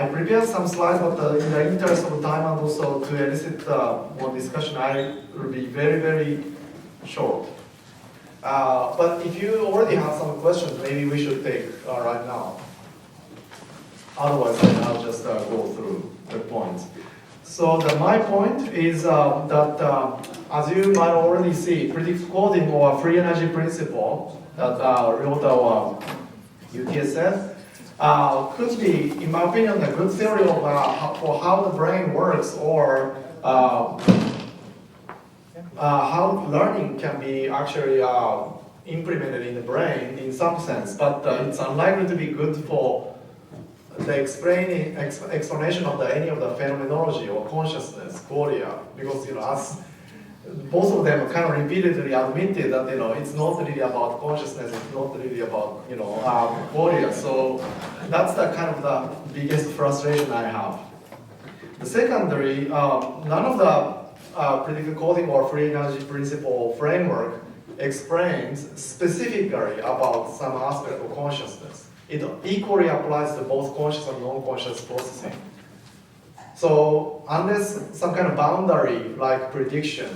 I prepared some slides, but in the interest of time and also to elicit more discussion, I will be very, very short. But if you already have some questions, maybe we should take right now. Otherwise, then I'll just go through the points. So my point is that, as you might already see, predictive coding or free energy principle that Ryota UTSF could be, in my opinion, a good theory of for how the brain works, or how learning can be actually implemented in the brain in some sense. But it's unlikely to be good for the explanation of any of the phenomenology or consciousness, qualia, because as both of them kind of repeatedly admitted that it's not really about consciousness, it's not really about qualia. So that's the kind of the biggest frustration I have. The secondary, none of the predictive coding or free energy principle framework explains specifically about some aspect of consciousness. It equally applies to both conscious and non-conscious processing. So unless some kind of boundary like prediction,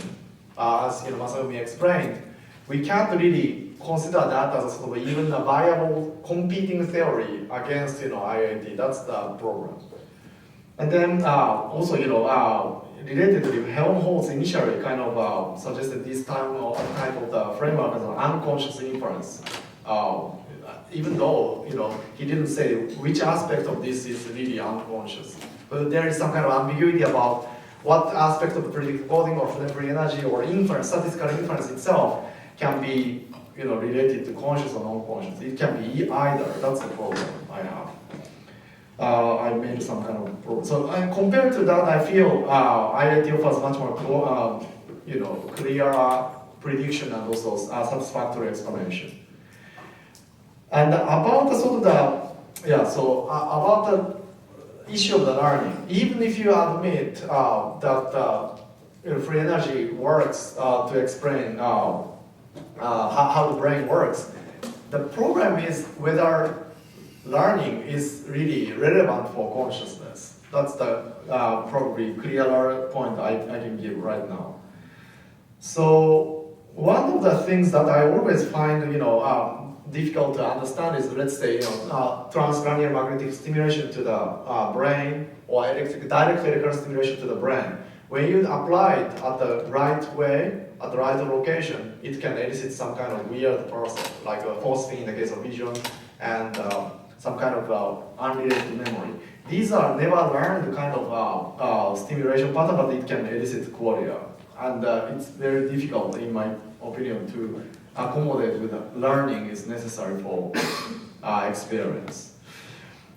as Masayumi explained, we can't really consider that as a sort of even a viable competing theory against IIT. That's the problem. And then also relatedly, Helmholtz initially kind of suggested this type of the framework as an unconscious inference. Even though he didn't say which aspect of this is really unconscious. But there is some kind of ambiguity about what aspect of the predictive coding or free energy or inference, statistical inference itself can be related to conscious or non-conscious. It can be either. That's the problem I have. I made some kind of problem. So compared to that, I feel IIT offers much more clearer prediction and also satisfactory explanation. And about the sort of about the issue of the learning, even if you admit that free energy works to explain how the brain works, the problem is whether learning is really relevant for consciousness. That's the probably clearer point I can give right now. So one of the things that I always find difficult to understand is, let's say, transcranial magnetic stimulation to the brain or direct electrical stimulation to the brain. When you apply it at the right way, at the right location, it can elicit some kind of weird process, like a phosphine in the case of vision, and some kind of unrelated memory. These are never learned kind of stimulation pattern, but it can elicit qualia. And it's very difficult, in my opinion, to accommodate with learning is necessary for experience.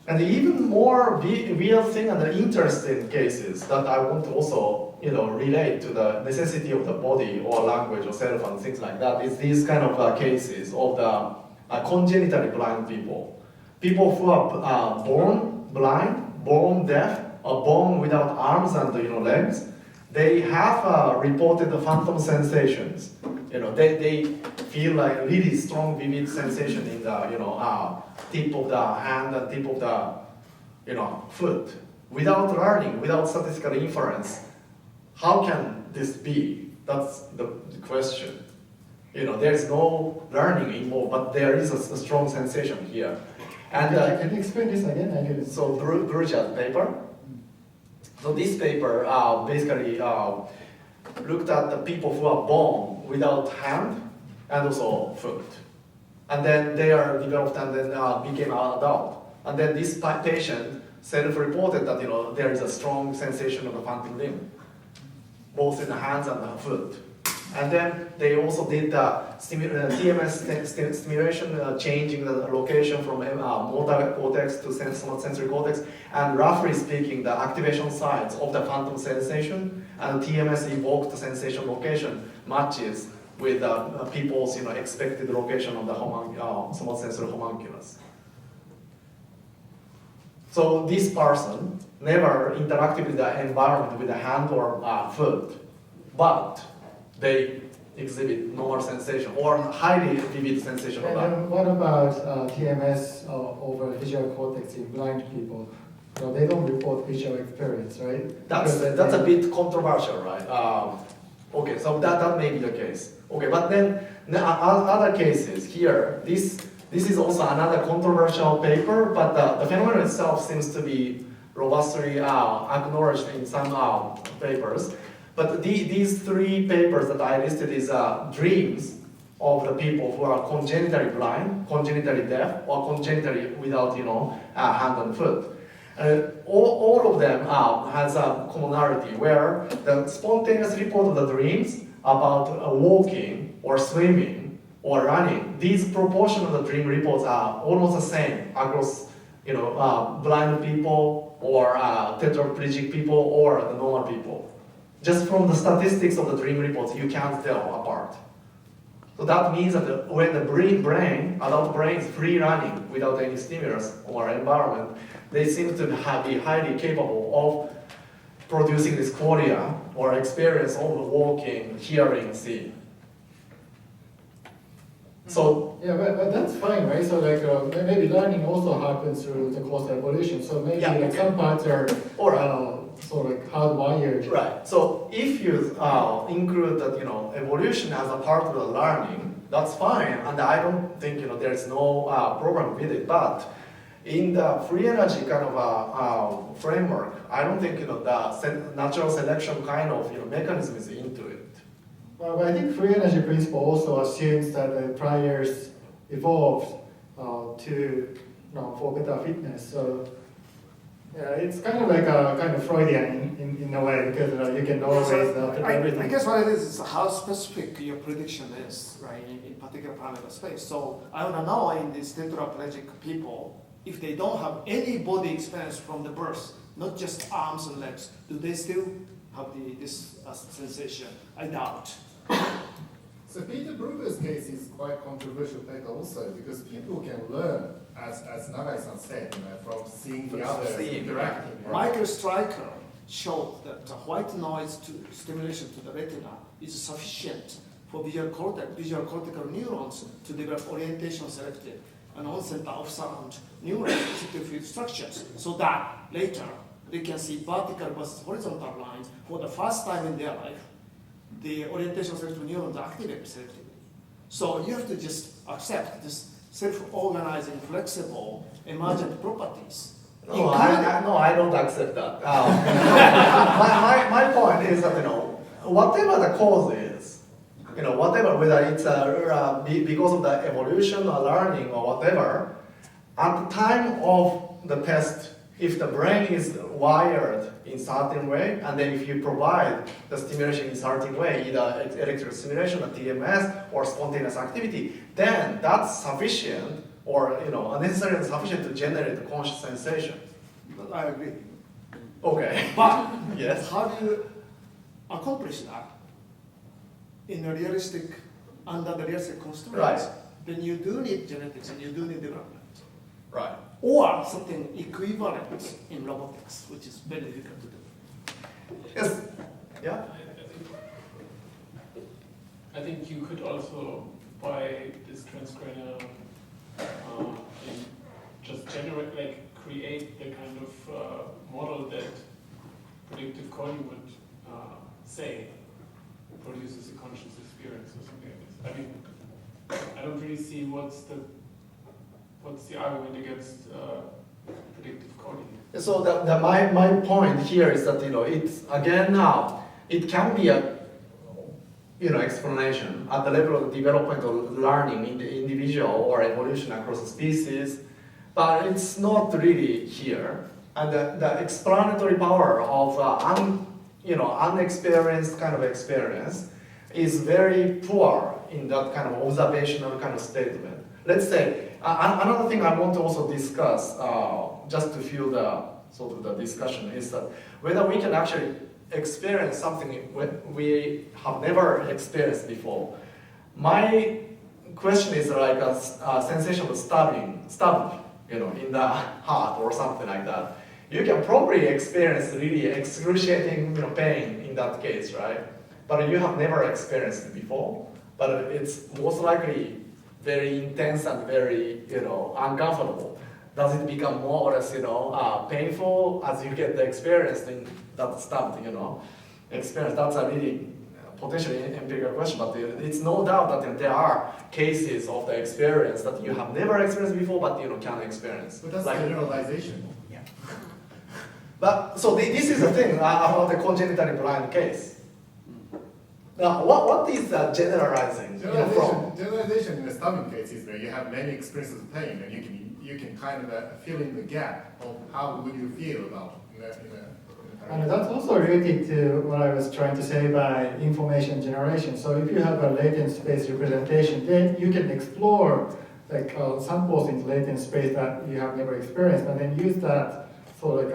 And the even more weird thing and the interesting cases that I want to also relate to the necessity of the body or language or self and things like that is these kind of cases of the congenitally blind people. People who are born blind, born deaf, or born without arms and legs. They have reported the phantom sensations. They feel like really strong, vivid sensation in the tip of the hand and tip of the foot. Without learning, without statistical inference, how can this be? That's the question. There is no learning involved, but there is a strong sensation here. And can you explain this again? So Bruja's paper. So this paper basically looked at the people who are born without hand and also foot. And then they are developed and then became an adult. And then this patient self-reported that there is a strong sensation of the phantom limb, both in the hands and the foot. And then they also did the TMS stimulation, changing the location from motor cortex to sensory cortex, and roughly speaking, the activation sites of the phantom sensation and TMS evoked sensation location matches with people's expected location of the somatosensory homunculus. So this person never interacted with the environment with the hand or foot, but they exhibit normal sensation or highly vivid sensation of that. And what about TMS over visual cortex in blind people? they don't report visual experience, right? That's a bit controversial, right? Okay, so that may be the case. Okay, but then other cases here, this is also another controversial paper, but the phenomenon itself seems to be robustly acknowledged in some papers. But these three papers that I listed is dreams of the people who are congenitally blind, congenitally deaf, or congenitally without, hand and foot. All of them has a commonality where the spontaneous report of the dreams about walking or swimming or running, these proportion of the dream reports are almost the same across blind people or tetraplegic people or the normal people. Just from the statistics of the dream reports, you can't tell apart. So that means that when the adult brain is free running without any stimulus or environment, they seem to be highly capable of producing this qualia or experience of walking, hearing, seeing. So yeah, but that's fine, right? So maybe learning also happens through the course of evolution. So maybe some parts are sort of hardwired. Right. So if you include that evolution as a part of the learning, that's fine, and I don't think there's no problem with it. But in the free energy kind of framework, I don't think the natural selection kind of mechanism is into it. Well, I think free energy principle also assumes that the priors evolved for better fitness. So yeah, it's kind of like a kind of Freudian in a way, because you can always everything. I guess what it is how specific your prediction is, right, in particular parameter space. So I want to know in these tetraplegic people, if they don't have any body experience from the birth, not just arms and legs, do they still have this sensation? I doubt. So Peter Bruegger's case is quite controversial paper also, because people can learn, as Nagai-san said, from seeing the others interacting. Right? Michael Stryker showed that the white noise stimulation to the retina is sufficient for visual cortical neurons to develop orientation selective and on-center off-surround neural receptive field structures, so that later they can see vertical versus horizontal lines for the first time in their life. The orientation selective neurons are activated selectively. So you have to just accept this self-organizing, flexible, emergent properties. No, I don't accept that. My point is that whatever the cause is, whatever, whether it's because of the evolution or learning or whatever, at the time of the test, if the brain is wired in certain way, and then if you provide the stimulation in certain way, either electrical stimulation, or TMS, or spontaneous activity, then that's sufficient, or unnecessarily sufficient to generate a conscious sensation. But I agree. Okay. But yes. How do you accomplish that in a realistic, under the realistic constraints? Right. Then you do need genetics and you do need development. Right. Or something equivalent in robotics, which is very difficult to do. Yes. Yeah. I think you could also, by this transcranial thing, just create the kind of model that predictive coding would say produces a conscious experience or something like this. I mean, I don't really see what's the argument against predictive coding. So my point here is that it's again it can be a explanation at the level of development or learning in the individual or evolution across the species, but it's not really here. And the explanatory power of unexperienced kind of experience is very poor in that kind of observational kind of statement. Let's say another thing I want to also discuss, just to fuel the sort of the discussion, is that whether we can actually experience something we have never experienced before. My question is like a sensation of stabbing, in the heart or something like that. You can probably experience really excruciating pain in that case, right? But you have never experienced it before. But it's most likely very intense and very uncomfortable. does it become more or less, painful as you get the experience in that stuff, experience? That's a really potentially empirical question, but it's no doubt that there are cases of the experience that you have never experienced before, but can experience. But that's like, generalization. Yeah. But so this is the thing about the congenitally blind case. Now, what is generalizing? Generalization in the stabbing case is where you have many experiences of pain, and you can kind of fill in the gap of how would you feel about And that's also related to what I was trying to say by information generation. So if you have a latent space representation, then you can explore like samples in latent space that you have never experienced, and then use that so like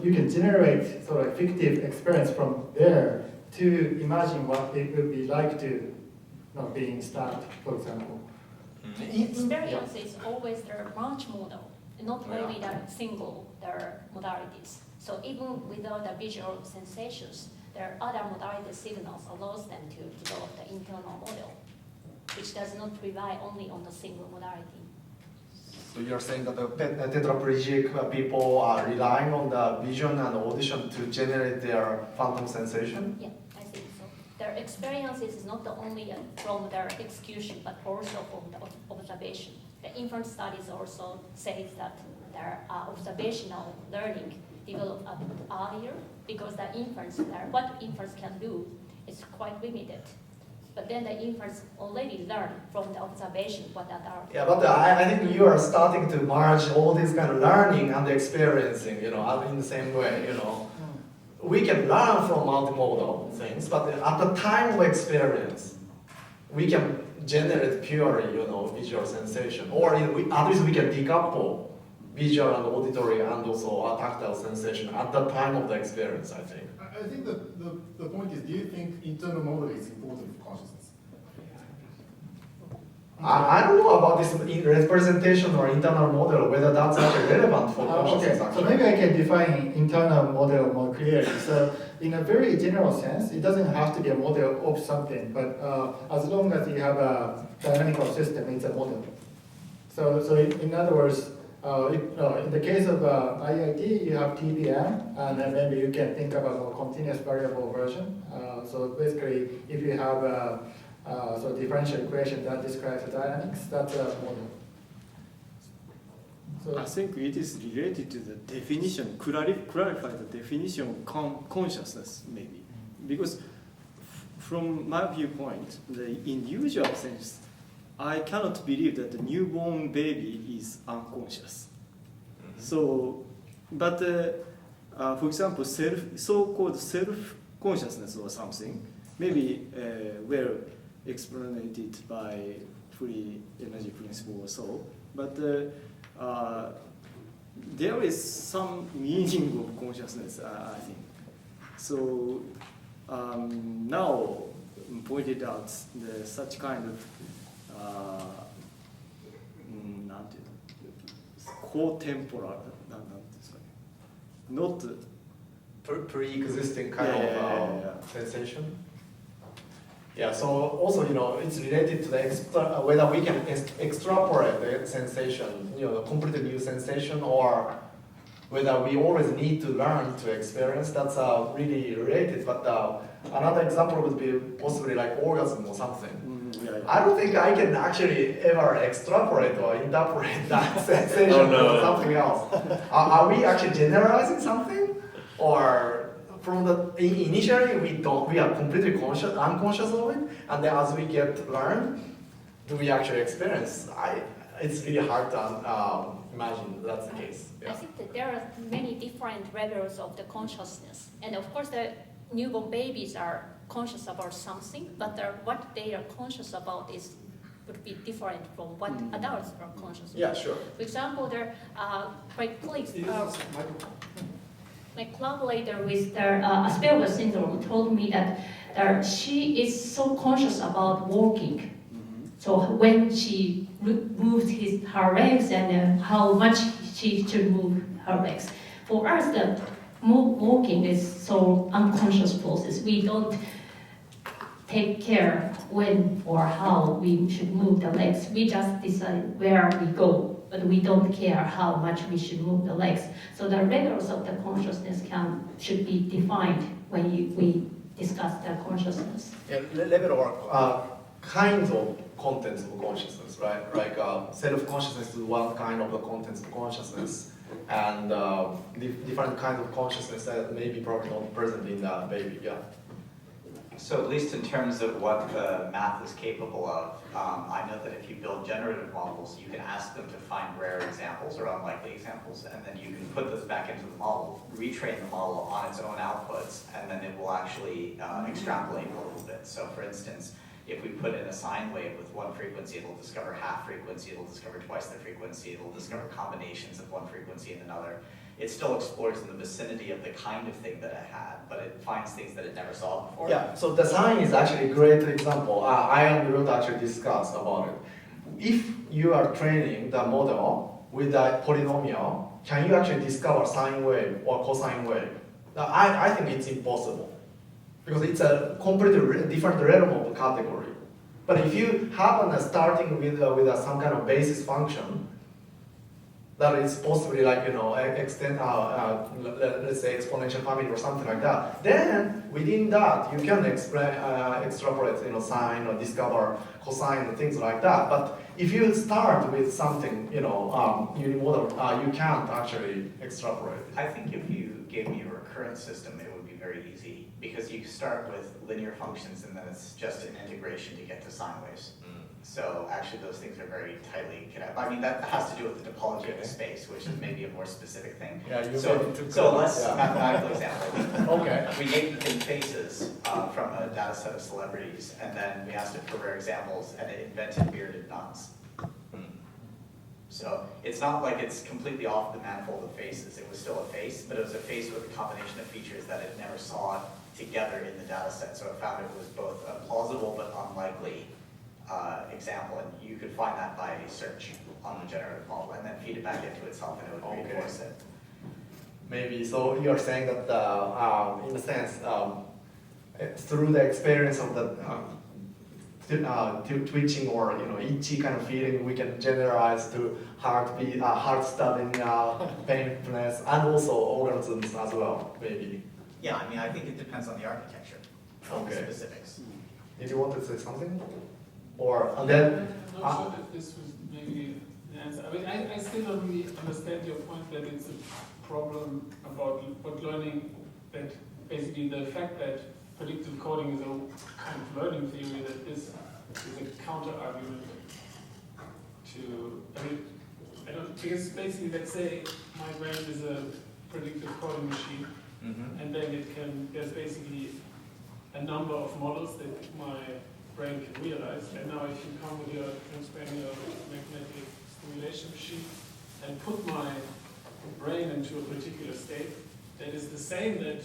you can generate sort of fictive experience from there to imagine what it would be like to being stabbed, for example. Experience is always the branch model, not only the single modalities. So even without the visual sensations, there are other modality signals allows them to develop the internal model, which does not rely only on the single modality. So you're saying that the tetraplegic people are relying on the vision and audition to generate their phantom sensation? Yeah, I think so. Their experience is not only from their execution, but also from the observation. The infant studies also say that their observational learning develop a bit earlier, because the infants, what infants can do is quite limited. But then the infants already learn from the observation what that are. Yeah, but I think you are starting to merge all this kind of learning and experiencing, in the same way, We can learn from multimodal things, but at the time of experience, we can generate purely, visual sensation, or at least we can decouple visual and auditory and also a tactile sensation at the time of the experience, I think. I think the point is, do you think internal model is important for consciousness? I don't know about this representation or internal model, whether that's actually relevant for consciousness. Okay, so maybe I can define internal model more clearly. So in a very general sense, it doesn't have to be a model of something, but as long as you have a dynamical system, it's a model. So in other words, in the case of IIT, you have TBM, and then maybe you can think about a continuous variable version. So basically, if you have a differential equation that describes the dynamics, that's a model. So I think it is related to the definition, clarify the definition of consciousness, maybe. Because from my viewpoint, in usual sense, I cannot believe that the newborn baby is unconscious. So, but for example, so-called self-consciousness or something, maybe well explained by free energy principle or so, but there is some meaning of consciousness, I think. So now pointed out such kind of co-temporal, not pre-existing kind of sensation. Yeah, so also, it's related to the whether we can extrapolate the sensation, completely new sensation, or whether we always need to learn to experience. That's really related. But another example would be possibly like orgasm or something. I don't think I can actually ever extrapolate or interpret that sensation or something else. Are we actually generalizing something, or from the initially we are completely unconscious of it, and then as we get learned, do we actually experience? It's really hard to imagine that's the case. Yeah. I think that there are many different levels of the consciousness, and of course the newborn babies are conscious about something, but what they are conscious about would be different from what adults are conscious about. Yeah, sure. For example, my collaborator with the Asperger's syndrome told me that she is so conscious about walking. So when she moved her legs and how much she should move her legs. For us, the walking is so unconscious process. We don't take care when or how we should move the legs. We just decide where we go. but we don't care how much we should move the legs. So the levels of the consciousness should be defined when we discuss the consciousness. Yeah, level or kinds of contents of consciousness, right? Like self-consciousness is one kind of the contents of consciousness, and different kinds of consciousness that may be probably not present in the baby. Yeah. So at least in terms of what the math is capable of, I know that if you build generative models, you can ask them to find rare examples or unlikely examples, and then you can put those back into the model, retrain the model on its own outputs, and then it will actually extrapolate a little bit. So for instance, if we put in a sine wave with one frequency, it'll discover half frequency, it'll discover twice the frequency, it'll discover combinations of one frequency and another. It still explores in the vicinity of the kind of thing that it had, but it finds things that it never saw before. Yeah, so the sine is actually a great example. I and Ruth actually discussed about it. If you are training the model with a polynomial, can you actually discover sine wave or cosine wave? Now, I think it's impossible, because it's a completely different realm of category. But if you happen starting with some kind of basis function, that is possibly like, extend, let's say exponential family or something like that, then within that you can extrapolate, sine or discover cosine and things like that. But if you start with something, unimodal, you can't actually extrapolate it. I think if you gave me a recurrent system, it would be very easy, because you start with linear functions and then it's just an integration to get to sine waves. So actually those things are very tightly connected. I mean, that has to do with the topology of the space, which is maybe a more specific thing. Yeah, so less mathematical example. Okay. We gave the thing faces from a data set of celebrities, and then we asked it for rare examples, and it invented bearded nuns. So it's not like it's completely off the manifold of faces. It was still a face, but it was a face with a combination of features that it never saw together in the data set. So it found it was both a plausible but unlikely example, and you could find that by search on the generative model, and then feed it back into itself, and it would reinforce it. Maybe, so you're saying that, in a sense, through the experience of the twitching or itchy kind of feeling, we can generalize to heartbeat, heart stabbing, painfulness, and also organisms as well, maybe. Yeah, I mean, I think it depends on the architecture, on the specifics. Did you want to say something? Or, and then... I'm not sure if this was maybe the answer. I mean, I still don't really understand your point that it's a problem about learning, that basically the fact that predictive coding is a kind of learning theory, that this is a counter-argument to, because basically, let's say my brain is a predictive coding machine, and then there's basically a number of models that my brain can realize, and now if you come with your transcranial magnetic stimulation machine and put my brain into a particular state that is the same that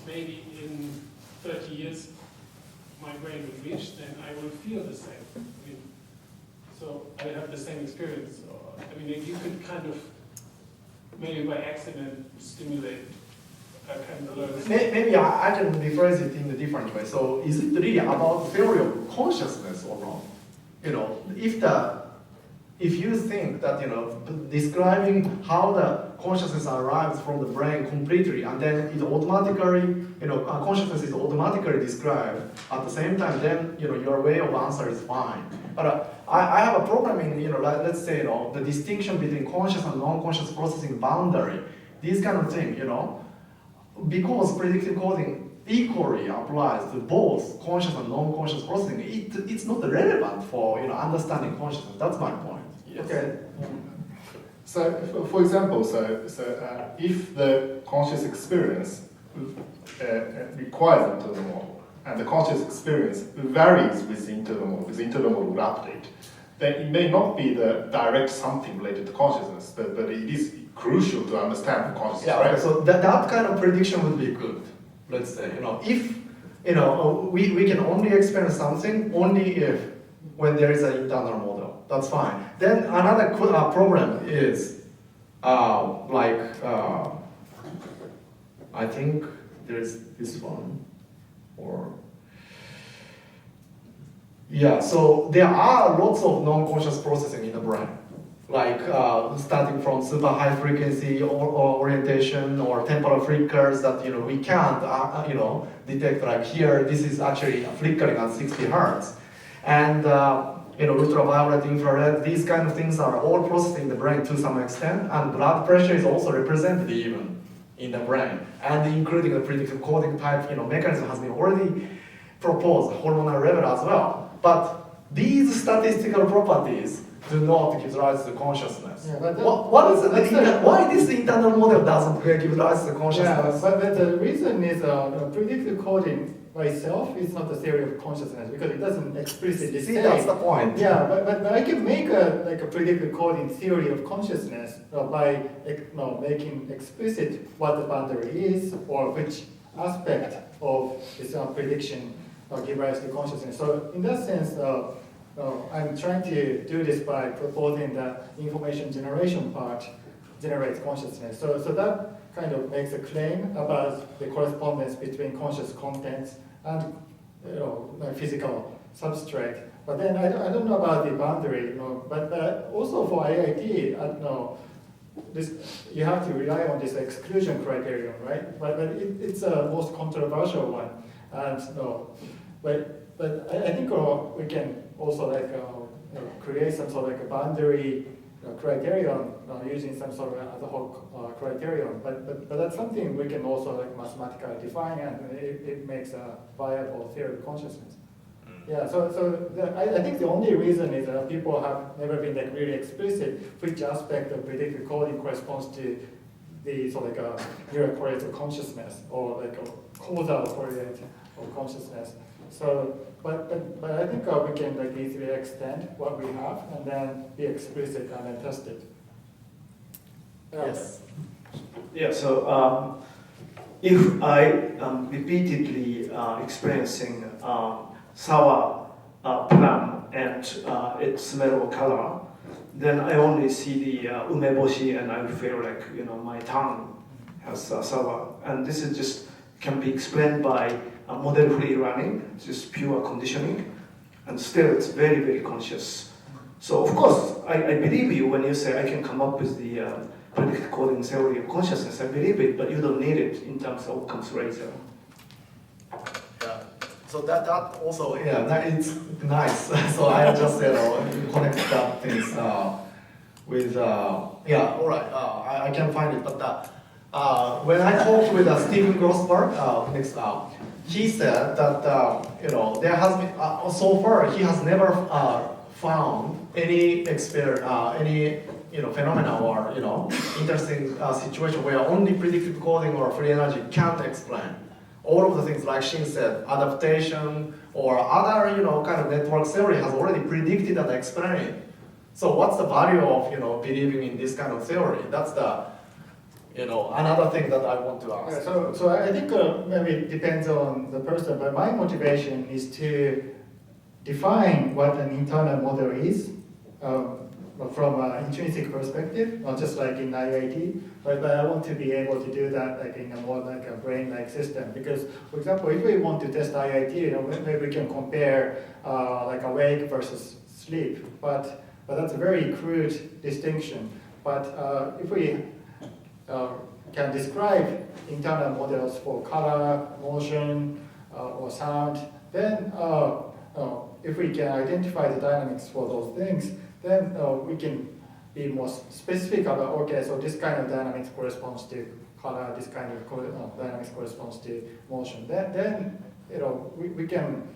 maybe in 30 years my brain would reach, then I will feel the same. I mean, so I have the same experience. I mean, if you could kind of, maybe by accident, stimulate a kind of learning. Maybe I can rephrase it in a different way. So is it really about theory of consciousness or not? If you think that describing how the consciousness arrives from the brain completely, and then it automatically, consciousness is automatically described at the same time, then your way of answer is fine. But I have a problem in let's say the distinction between conscious and non-conscious processing boundary, these kind of thing, because predictive coding equally applies to both conscious and non-conscious processing, it's not relevant for understanding consciousness. That's my point. Yes. Okay. So, for example, if the conscious experience requires internal model, and the conscious experience varies with the internal model, with the internal model will update, then it may not be the direct something related to consciousness, but it is crucial to understand consciousness. Yeah. Okay. So that kind of prediction would be good. Let's say if we can only experience something only if when there is an internal model. That's fine. Then another problem is I think there's this one, so there are lots of non-conscious processing in the brain. like starting from super high frequency or orientation or temporal flickers that we can't detect. Like here, this is actually flickering at 60 hertz, and ultraviolet, infrared, these kind of things are all processed in the brain to some extent, and blood pressure is also represented even in the brain, and including the predictive coding type mechanism has been already proposed hormonal level as well. But these statistical properties do not give rise to consciousness. Yeah, but why this internal model doesn't give rise to consciousness? Yeah, but the reason is predictive coding by itself is not the theory of consciousness because it doesn't explicitly say. That's the point. Yeah, but I can make a predictive coding theory of consciousness by making explicit what the boundary is or which aspect of this prediction give rise to consciousness. So in that sense, I'm trying to do this by proposing that information generation part generates consciousness. So that kind of makes a claim about the correspondence between conscious contents and physical substrate. But then I don't know about the boundary, but also for IIT, this you have to rely on this exclusion criterion, right? But it's a most controversial one, and but I think we can also create some sort of a boundary criterion using some sort of ad hoc criterion. But that's something we can also mathematically define, and it makes a viable theory of consciousness. Yeah. I think the only reason is that people have never been really explicit which aspect of predictive coding corresponds to the sort of neural correlate of consciousness or a causal correlate of consciousness. So, but I think we can easily extend what we have and then be explicit and then test it. Yes. Yeah. So if I am repeatedly experiencing sour plum and its smell or color, then I only see the umeboshi and I feel like my tongue has sour, and this is just can be explained by model-free learning, just pure conditioning, and still it's very, very conscious. So of course, I believe you when you say I can come up with the predictive coding theory of consciousness. I believe it, but you don't need it in terms of what comes later. Yeah. So that also, that it's nice. So I just connect that things with all right. I can find it, but when I talked with Steven Grossberg next he said that there has been so far he has never found any phenomena or interesting situation where only predictive coding or free energy can't explain all of the things like Shin said, adaptation or other kind of network theory has already predicted and explained. So what's the value of believing in this kind of theory? That's the another thing that I want to ask. Yeah, so I think maybe it depends on the person, but my motivation is to define what an internal model is from an intrinsic perspective, not just like in IIT, but I want to be able to do that in a more like a brain-like system. Because, for example, if we want to test IIT, maybe we can compare awake versus sleep, but that's a very crude distinction. But if we can describe internal models for color, motion, or sound, then if we can identify the dynamics for those things, then we can be more specific about, okay, so this kind of dynamics corresponds to color, this kind of dynamics corresponds to motion. Then we can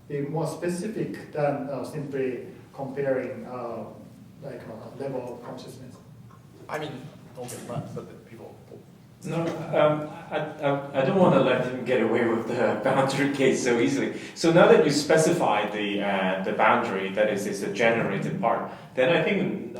be more specific than simply comparing level of consciousness. I mean, okay, but people. No, I don't want to let him get away with the boundary case so easily. So now that you specified the boundary, that is the generated part, then I think,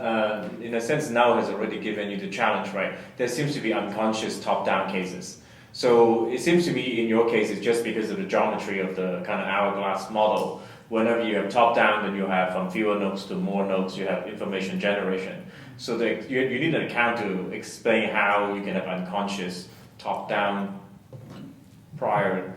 in a sense, now has already given you the challenge, right? There seems to be unconscious top-down cases. So it seems to me, in your case, it's just because of the geometry of the kind of hourglass model. Whenever you have top-down, then you have from fewer nodes to more nodes, you have information generation. So you need an account to explain how you can have unconscious top-down prior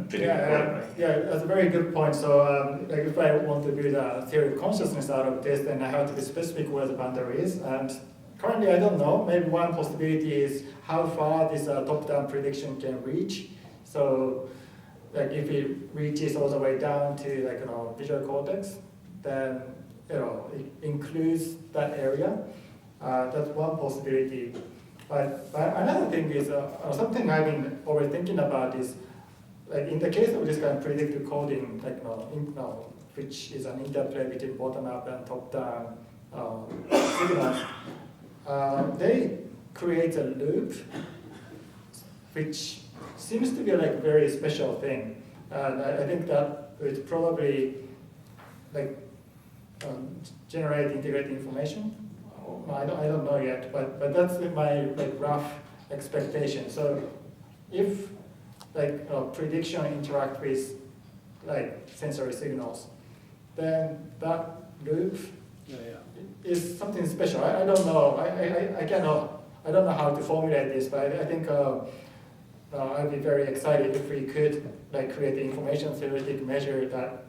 predictive coding, right? Yeah, that's a very good point. So, like if I want to build a theory of consciousness out of this, then I have to be specific where the boundary is. And currently, I don't know. Maybe one possibility is how far this top-down prediction can reach. So, like if it reaches all the way down to like visual cortex, then it includes that area. That's one possibility. But another thing is something I've been always thinking about is like in the case of this kind of predictive coding, like which is an interplay between bottom-up and top-down signals. They create a loop, which seems to be like a very special thing, and I think that would probably like generate integrated information. I don't know yet, but that's my like rough expectation. So if like prediction interact with like sensory signals, then that loop is something special. I don't know. I don't know how to formulate this, but I think I'd be very excited if we could like create an information theoretic measure that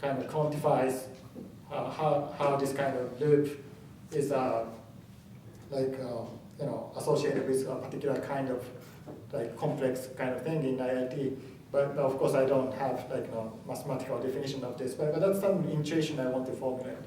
kind of quantifies how this kind of loop is associated with a particular kind of like complex kind of thing in IIT. But of course I don't have like mathematical definition of this, but that's some intuition I want to formulate.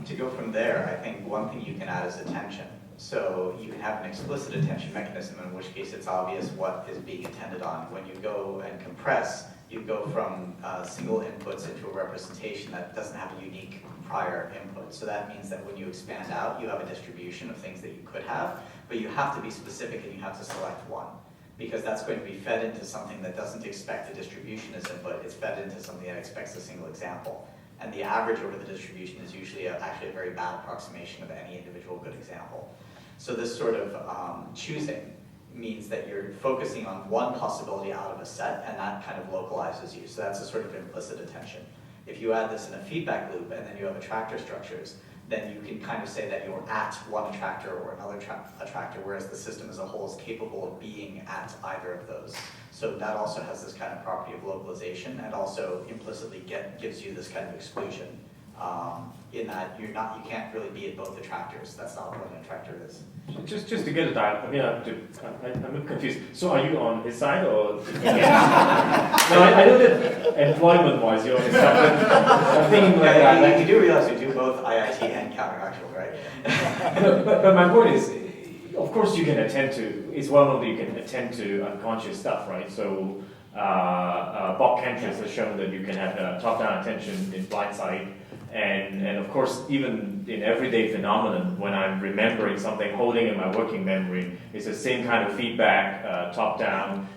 To go from there, I think one thing you can add is attention. So you can have an explicit attention mechanism, in which case it's obvious what is being intended on. When you go and compress, you go from single inputs into a representation that doesn't have a unique prior input. So that means that when you expand out, you have a distribution of things that you could have, but you have to be specific and you have to select one, because that's going to be fed into something that doesn't expect a distribution as input. It's fed into something that expects a single example. And the average over the distribution is usually actually a very bad approximation of any individual good example. So this sort of choosing means that you're focusing on one possibility out of a set, and that kind of localizes you. So that's a sort of implicit attention. If you add this in a feedback loop and then you have attractor structures, then you can kind of say that you're at one attractor or another attractor, whereas the system as a whole is capable of being at either of those. So that also has this kind of property of localization, and also implicitly gives you this kind of exclusion, in that you can't really be at both attractors. That's not what an attractor is. Just to get it out, I'm confused. So are you on his side or? No, I know that employment-wise you're on his side. I'm thinking like that. You do realize you do both IIT and counterfactual, right? but my point is, of course you can attend to, it's well known that you can attend to unconscious stuff, right? So Bob Kentris has shown that you can have top-down attention in blind sight. And of course, even in everyday phenomenon, when I'm remembering something, holding in my working memory, it's the same kind of feedback, top-down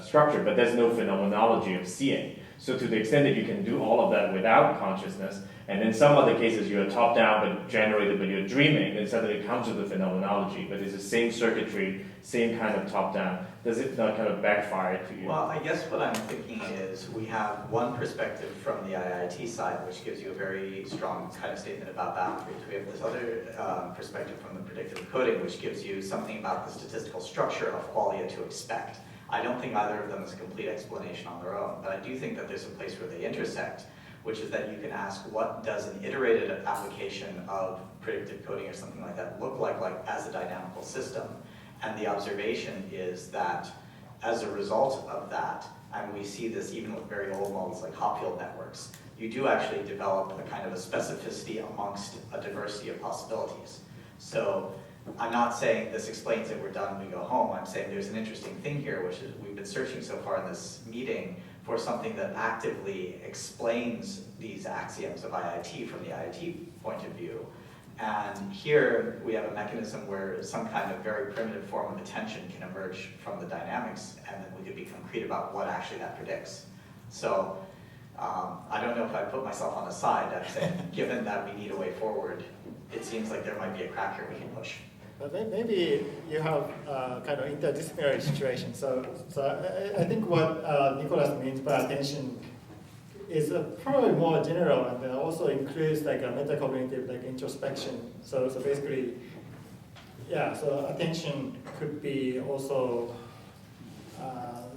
structure, but there's no phenomenology of seeing. So to the extent that you can do all of that without consciousness, and in some other cases you're top-down but generated, but you're dreaming, then suddenly it comes with the phenomenology, but it's the same circuitry, same kind of top-down. Does it not kind of backfire to you? Well, I guess what I'm thinking is we have one perspective from the IIT side, which gives you a very strong kind of statement about boundaries. We have this other perspective from the predictive coding, which gives you something about the statistical structure of qualia to expect. I don't think either of them is a complete explanation on their own, but I do think that there's a place where they intersect, which is that you can ask, what does an iterated application of predictive coding or something like that look like as a dynamical system? And the observation is that as a result of that, and we see this even with very old models like Hopfield networks, you do actually develop a kind of a specificity amongst a diversity of possibilities. So I'm not saying this explains it, we're done, we go home. I'm saying there's an interesting thing here, which is we've been searching so far in this meeting for something that actively explains these axioms of IIT from the IIT point of view. And here we have a mechanism where some kind of very primitive form of attention can emerge from the dynamics, and then we could be concrete about what actually that predicts. So I don't know if I put myself on the side. I'm saying, given that we need a way forward, it seems like there might be a crack here we can push. But maybe you have kind of interdisciplinary situation. So I think what Nicholas means by attention is probably more general, and also includes like a metacognitive, like introspection. So basically, yeah, so attention could be also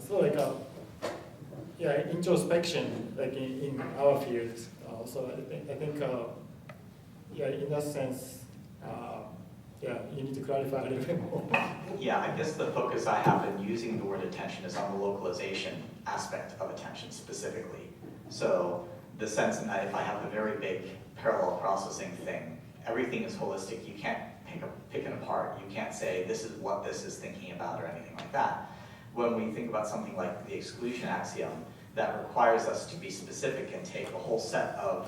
so like a introspection, like in our field. So I think yeah, in that sense, yeah, you need to clarify a little bit more. Yeah, I guess the focus I have in using the word attention is on the localization aspect of attention specifically. So the sense that if I have a very big parallel processing thing, everything is holistic. You can't pick it apart. You can't say this is what this is thinking about or anything like that. When we think about something like the exclusion axiom, that requires us to be specific and take a whole set of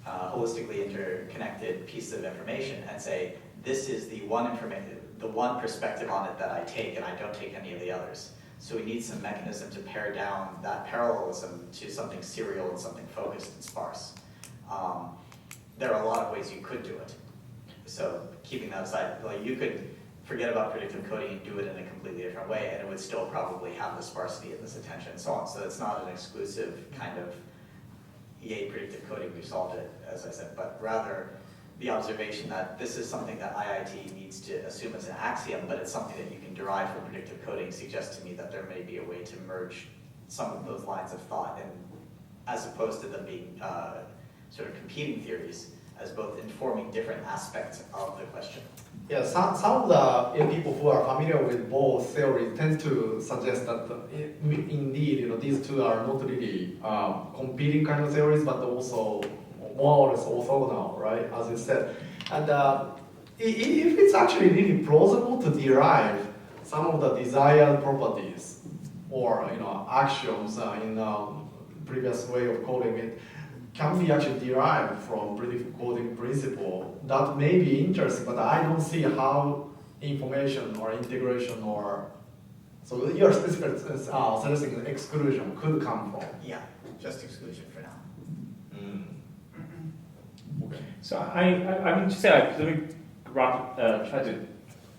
holistically interconnected pieces of information and say, this is the one perspective on it that I take, and I don't take any of the others. So we need some mechanism to pare down that parallelism to something serial and something focused and sparse. There are a lot of ways you could do it. So keeping that aside, like you could forget about predictive coding and do it in a completely different way, and it would still probably have the sparsity and this attention and so on. So it's not an exclusive kind of, yay, predictive coding, we've solved it, as I said, but rather the observation that this is something that IIT needs to assume as an axiom, but it's something that you can derive from predictive coding suggests to me that there may be a way to merge some of those lines of thought, and as opposed to them being sort of competing theories, as both informing different aspects of the question. Yeah, some of the people who are familiar with both theories tend to suggest that indeed, these two are not really competing kind of theories, but also more or less orthogonal, right? As you said, and if it's actually really plausible to derive some of the desired properties or axioms in previous way of coding it, can be actually derived from predictive coding principle. That may be interesting, but I don't see how information or integration or so your specific suggesting exclusion could come from. Yeah, just exclusion for now. Okay. So I mean to say, let me try to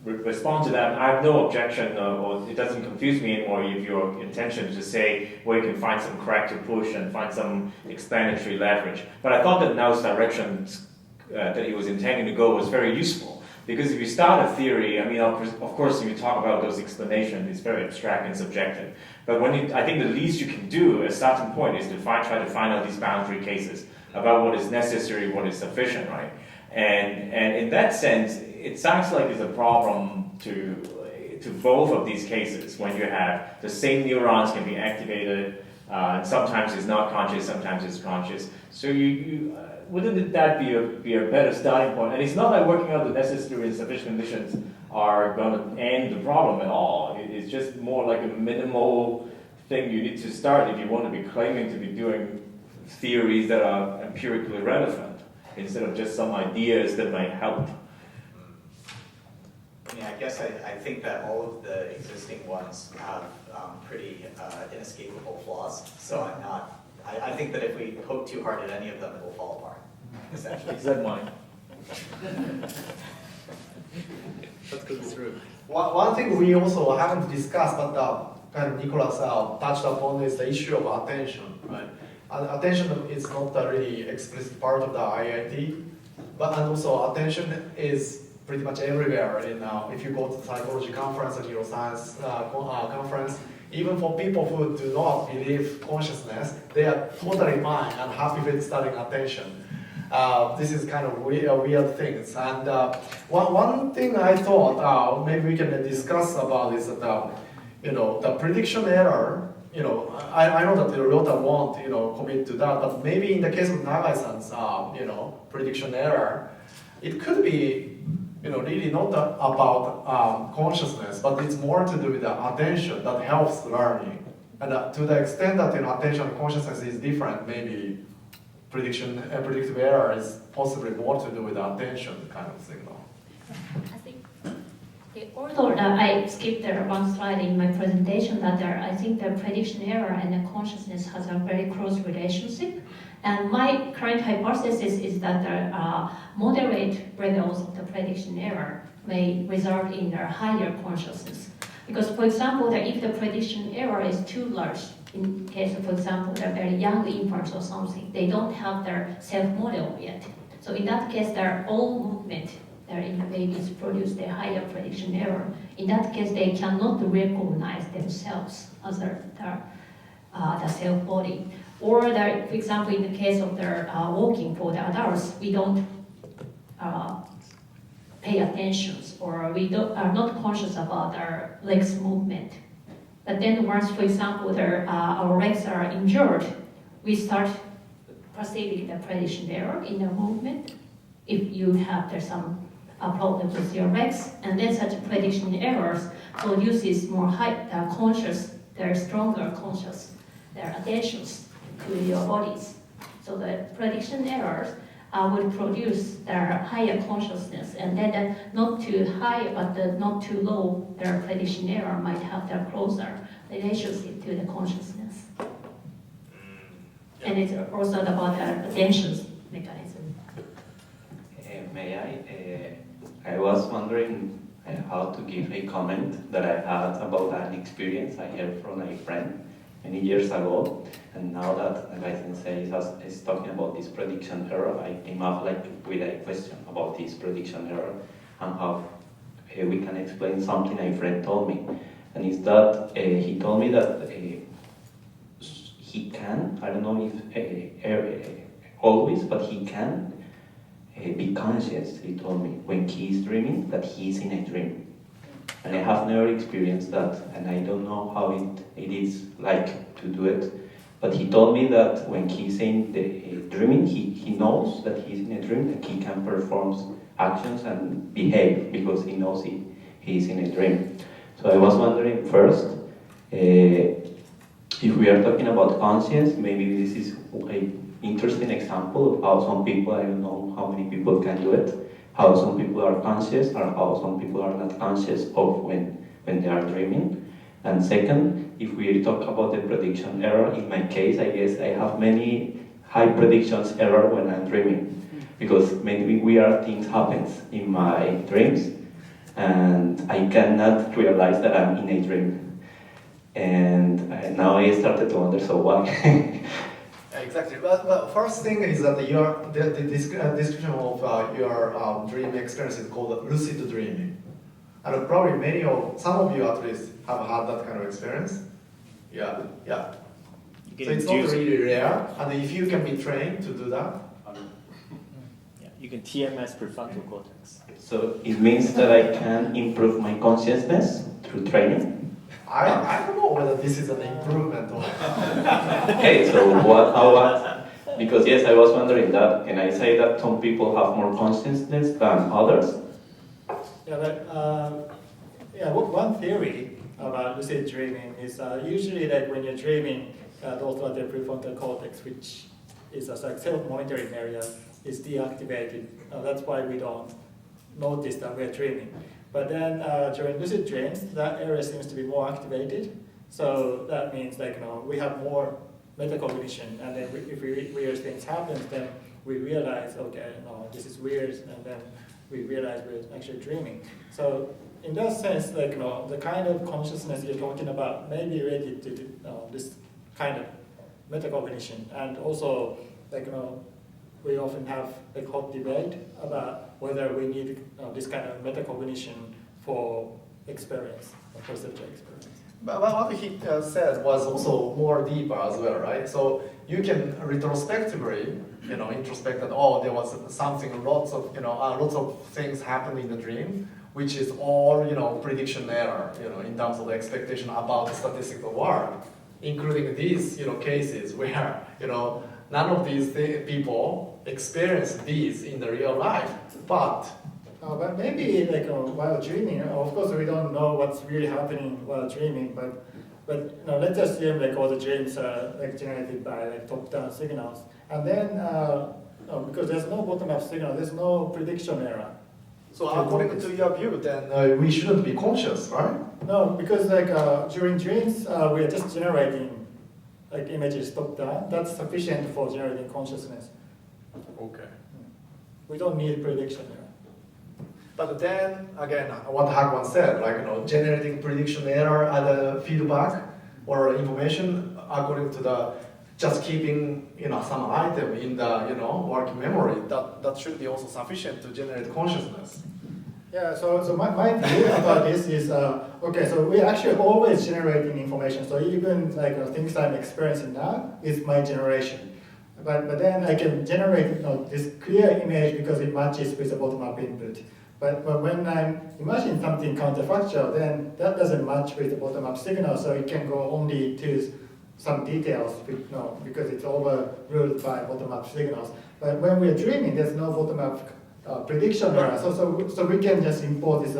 respond to that. I have no objection, or it doesn't confuse me anymore if your intention is to say where you can find some crack to push and find some explanatory leverage. But I thought that Nao's direction that he was intending to go was very useful. Because if you start a theory, I mean, of course, if you talk about those explanations, it's very abstract and subjective. But I think the least you can do as a starting point is to try to find out these boundary cases about what is necessary, what is sufficient, right? And in that sense, it sounds like there's a problem to both of these cases when you have the same neurons can be activated, and sometimes it's not conscious, sometimes it's conscious. So wouldn't that be a better starting point? And it's not like working out the necessary and sufficient conditions are going to end the problem at all. It's just more like a minimal thing you need to start if you want to be claiming to be doing theories that are empirically relevant, instead of just some ideas that might help. Yeah, I guess I think that all of the existing ones have pretty inescapable flaws. So I think that if we poke too hard at any of them, it will fall apart, essentially. Except mine. That's good, true. One thing we also haven't discussed, but kind of Nicholas touched upon is the issue of attention, right? Attention is not a really explicit part of the IIT, and also attention is pretty much everywhere. If you go to psychology conference or neuroscience conference, even for people who do not believe consciousness, they are totally fine and happy with studying attention. This is kind of weird things. And one thing I thought maybe we can discuss about is that the prediction error. I know that the Ryota won't commit to that, but maybe in the case of Nagai-san's prediction error, it could be really not about consciousness, but it's more to do with the attention that helps learning. And to the extent that attention and consciousness is different, maybe predictive error is possibly more to do with the attention kind of signal. I think, although I skipped there one slide in my presentation, I think the prediction error and the consciousness has a very close relationship. And my current hypothesis is that the moderate levels of the prediction error may result in a higher consciousness. Because, for example, if the prediction error is too large, in case of, for example, they're very young infants or something, they don't have their self-model yet. So in that case, their own movement their inner babies produce a higher prediction error. In that case, they cannot recognize themselves as the self body. Or, for example, in the case of their walking for the adults, we don't pay attention, or we are not conscious about our legs movement. But then once, for example, our legs are injured, we start perceiving the prediction error in the movement. If you have some problem with your legs, and then such prediction errors produces more conscious, they're stronger conscious, their attentions to your bodies. So the prediction errors would produce their higher consciousness, and then not too high but not too low, their prediction error might have their closer relationship to the consciousness. And it's also about the attention mechanism. May I was wondering how to give a comment that I had about an experience I heard from a friend many years ago, and now that Sensei is talking about this prediction error, I came up with a question about this prediction error and how we can explain something a friend told me, and it's that he told me that he can, I don't know if always, but he can be conscious, he told me, when he is dreaming, that he is in a dream. And I have never experienced that, and I don't know how it is like to do it. But he told me that when he's in the dreaming, he knows that he's in a dream, that he can perform actions and behave because he knows he's in a dream. So I was wondering first, if we are talking about conscience, maybe this is an interesting example of how some people, I don't know how many people can do it, how some people are conscious or how some people are not conscious of when they are dreaming. And second, if we talk about the prediction error, in my case, I guess I have many high predictions error when I'm dreaming, because maybe weird things happens in my dreams and I cannot realize that I'm in a dream. And now I started to wonder, so why? Exactly. Well, first thing is that the description of your dream experience is called lucid dreaming. And probably some of you at least have had that kind of experience. Yeah. So it's not really rare, and if you can be trained to do that. Yeah, you can TMS prefrontal cortex. So it means that I can improve my consciousness through training? I don't know whether this is an improvement or Okay, so what? Because yes, I was wondering that. Can I say that some people have more consciousness than others? Yeah, but one theory about lucid dreaming is usually that when you're dreaming, also the prefrontal cortex, which is a self-monitoring area, is deactivated. That's why we don't notice that we're dreaming. But then during lucid dreams, that area seems to be more activated. So that means we have more metacognition, and then if weird things happen, then we realize, okay, no, this is weird, and then we realize we're actually dreaming. So in that sense, the kind of consciousness you're talking about may be related to this kind of metacognition, and also we often have a hot debate about whether we need this kind of metacognition for experience, or perceptual experience. But what he said was also more deeper as well, right? So you can retrospectively, introspect that there was something, lots of things happened in the dream, which is all prediction error, in terms of the expectation about the statistical world, including these cases where none of these people experience these in the real life, but maybe while dreaming, of course we don't know what's really happening while dreaming, but let's assume all the dreams are generated by top-down signals, and then because there's no bottom-up signal, there's no prediction error. So according to your view, then we shouldn't be conscious, right? No, because during dreams we are just generating images top-down. That's sufficient for generating consciousness. Okay. We don't need prediction error. But then, again, what Hagwan said, generating prediction error as a feedback or information according to the just keeping some item in the working memory, that should be also sufficient to generate consciousness. Yeah, so my view about this is, okay, so we're actually always generating information. So even like things I'm experiencing now is my generation. But then I can generate this clear image because it matches with the bottom-up input. But when I'm imagining something counterfactual, then that doesn't match with the bottom-up signal, so it can go only to some details because it's overruled by bottom-up signals. But when we're dreaming, there's no bottom-up prediction error. So we can just import this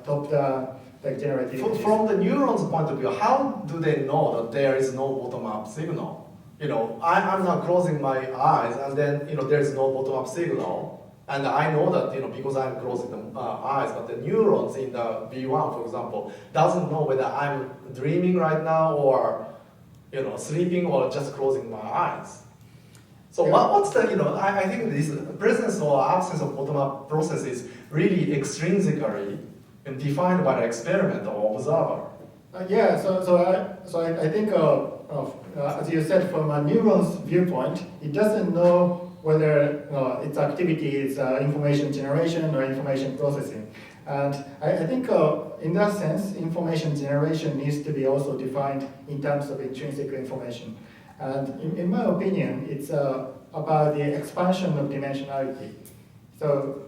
top-down generated images. From the neurons' point of view, how do they know that there is no bottom-up signal? I'm not closing my eyes, and then there is no bottom-up signal, and I know that because I'm closing the eyes. But the neurons in the V1, for example, doesn't know whether I'm dreaming right now or sleeping or just closing my eyes. So what's the I think this presence or absence of bottom-up process is really extrinsically defined by the experiment or observer. I think, as you said, from a neuron's viewpoint, it doesn't know whether its activity is information generation or information processing. And I think in that sense, information generation needs to be also defined in terms of intrinsic information. And in my opinion, it's about the expansion of dimensionality. So,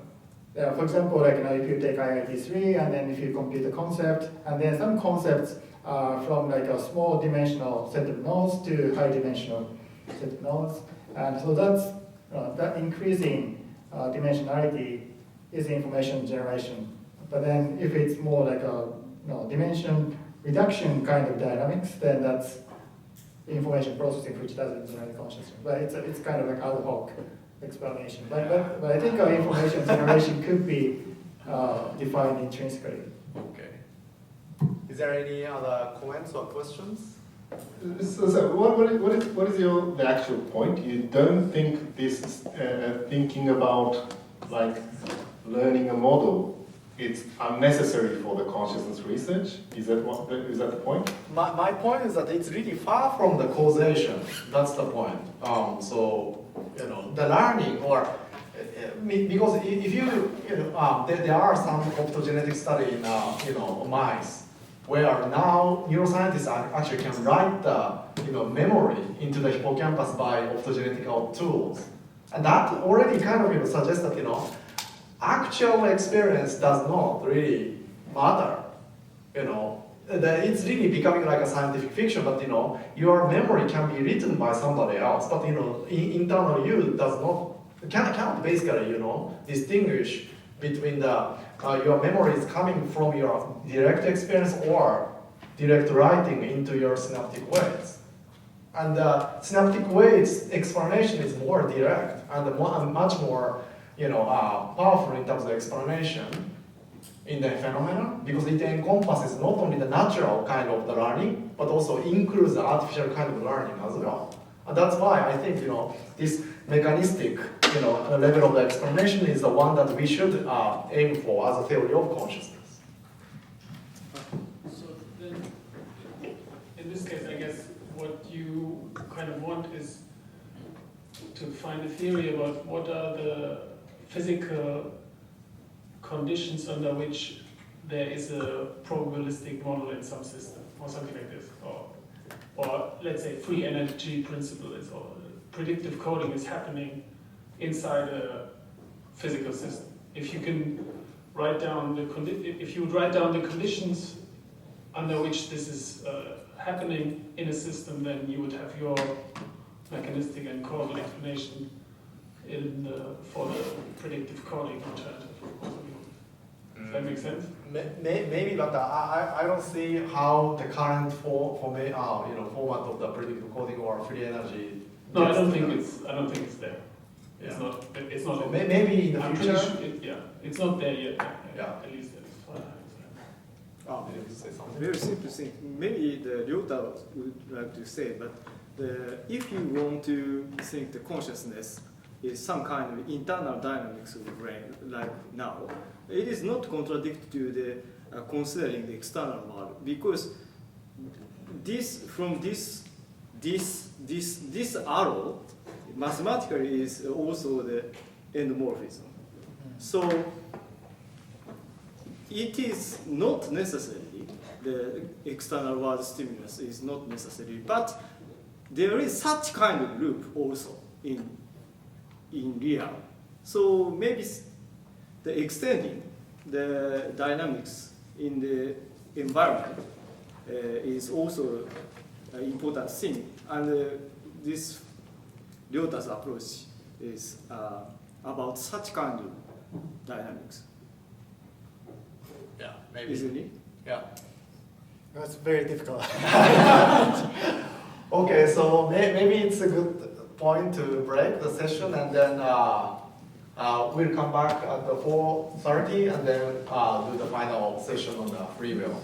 for example, if you take IIT3 and then if you compute a concept, and then some concepts from a small dimensional set of nodes to high dimensional set of nodes, and so that increasing dimensionality is information generation. But then if it's more like a dimension reduction kind of dynamics, then that's information processing, which doesn't generate consciousness. But it's kind of like ad hoc explanation. But I think our information generation could be defined intrinsically. Okay. Is there any other comments or questions? So what is the actual point? You don't think this thinking about learning a model, it's unnecessary for the consciousness research? Is that the point? My point is that it's really far from the causation. That's the point. The learning because if there are some optogenetic study in mice where now neuroscientists actually can write the memory into the hippocampus by optogenetic tools, and that already kind of suggests that actual experience does not really matter. It's really becoming like a scientific fiction, but your memory can be written by somebody else, but internal you cannot basically distinguish between your memories coming from your direct experience or direct writing into your synaptic weights. And synaptic weights explanation is more direct and much more powerful in terms of explanation in the phenomenon, because it encompasses not only the natural kind of the learning, but also includes the artificial kind of learning as well. And that's why I think this mechanistic level of the explanation is the one that we should aim for as a theory of consciousness. So then, in this case, I guess what you kind of want is to find a theory about what are the physical conditions under which there is a probabilistic model in some system, or something like this, or let's say free energy principle is, or predictive coding is happening inside a physical system. If you can write down if you would write down the conditions under which this is happening in a system, then you would have your mechanistic and causal explanation for the predictive coding alternative. Does that make sense? Maybe, but I don't see how the current format of the predictive coding or free energy. No, I don't think it's there. It's Yeah. not. It's not. So maybe in the I'm future. pretty sure it's not there yet. Yeah. At least that's what I Maybe you say something. Very simple thing. Maybe the Ryota would like to say, but if you want to think the consciousness is some kind of internal dynamics of the brain, like now, it is not contradict to the considering the external world, because this arrow mathematically is also the endomorphism. So it is not necessarily the external world stimulus is not necessary, but there is such kind of loop also in real. So maybe the extending the dynamics in the environment is also an important thing. And this Ryota's approach is about such kind of dynamics. Yeah, maybe. Isn't it? Yeah. That's very difficult. Okay, so maybe it's a good point to break the session, and then we'll come back at the 4:30 and then do the final session on the free will.